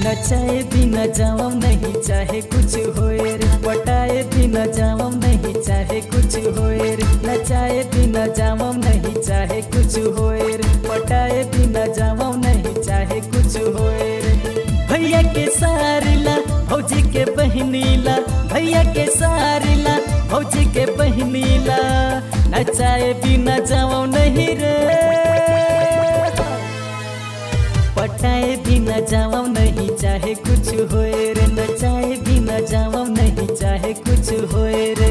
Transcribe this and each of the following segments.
नचाए बिना जाऊं नहीं चाहे कुछ होए रे, पटाए बिना जाऊं नहीं चाहे कुछ होए रे, नचाए बिना जाऊं नहीं चाहे कुछ होए रे, पटाए बिना जाऊं नहीं चाहे कुछ होए रे। भैया के सारिला भौजी के बहनीला, भैया के सारिला भौजी के बहनीला, नचाए बिना जाऊं नहीं रे, पटाए बिना जाऊं नहीं चाहे कुछ होए रे, नचाए बिना जाऊं नहीं चाहे कुछ होए रे।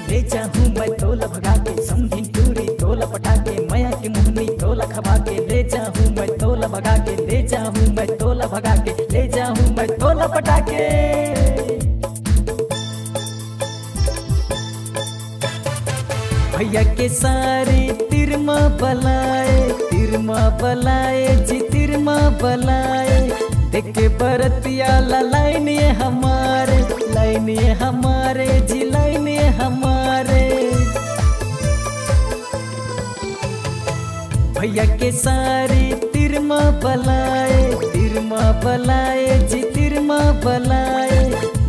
ले जाऊं मैं तोला भगा के, समधी टूरी तोला पटा के, माया की मुहनी तोला खबा के, ले जाऊं मैं तोला भगा के, ले जाऊं मैं तोला भगा के, ले जाऊं मैं तोला पटा के। भैया के सारे तिरमा बलाए, तिरमा बलाए जी तिरमा बलाए, देख के बरतिया ला लाइन ये हमारे, लाइन ये हमारे जी लाइन ये हमारे। भैया के सारे तिरमा बलाए, तिरमा बलाए जी तिरमा बलाए,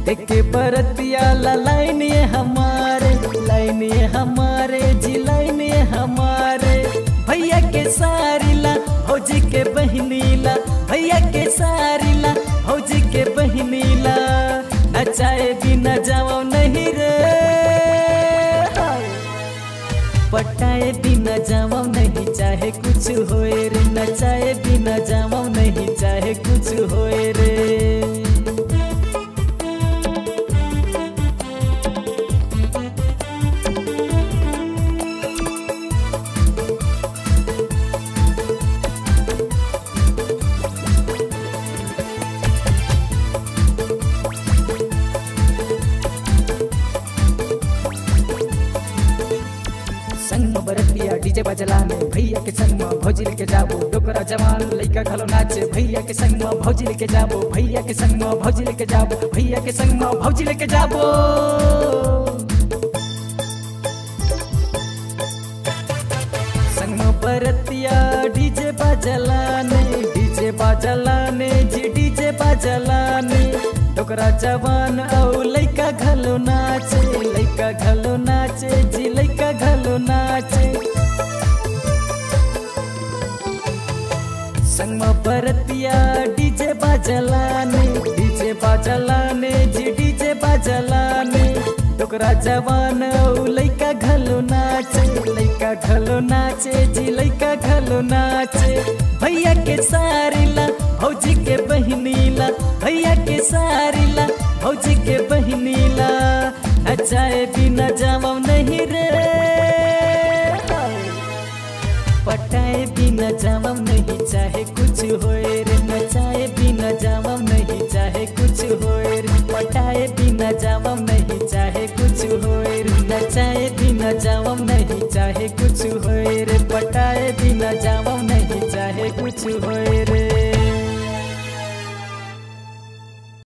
देख के बरतिया ला लाइन ये हमारे, लाइन ये हमारे जी लाइन ये हमारे। भैया के सारिला भौजी के बहनीला, भैया के सारिला भौजी के बहनीला, नचाए बिना जाऊं नहीं रे, पटाए बिना जाऊं नहीं चाहे कुछ होए रे, नचाए बिना जाऊं नहीं चाहे कुछ होए रे। संग में बरतिया डीजे बजलाने, भैया के संग में भौजी लेके जाबो, डोकरा जवान लइका घलो नाचे, भैया के संग में भौजी लेके जाबो, भैया के संग में भौजी लेके जाबो, भैया के संग में भौजी लेके जाबो। संग में बरतिया डीजे बजलाने, डीजे बजलाने जी डीजे बजलाने, डोकरा जवान औ लइका घलो नाचे, लइका घलो नाचे जी लइका घलो नाचे। संग में बरतिया डीजे बजलाने, डीजे बजलाने जी डीजे बजलाने, डोकरा जवान औ लइका घलो नाचे, लइका घलो नाचे जी लइका घलो नाचे। भैया के सारिला भौजी के बहनीला, भैया के सारिला भौजी के बहनीला, नचाए बिना जाऊं नहीं रे, पटाए बिना जाऊं नहीं चाहे कुछ होए रे, नचाए बिना जाऊं नहीं चाहे कुछ होए रे, पटाए बिना जाऊं नहीं चाहे कुछ होए रे, नचाए बिना जाऊं नहीं चाहे कुछ होए रे, पटाए बिना जाऊं नहीं चाहे कुछ होए रे।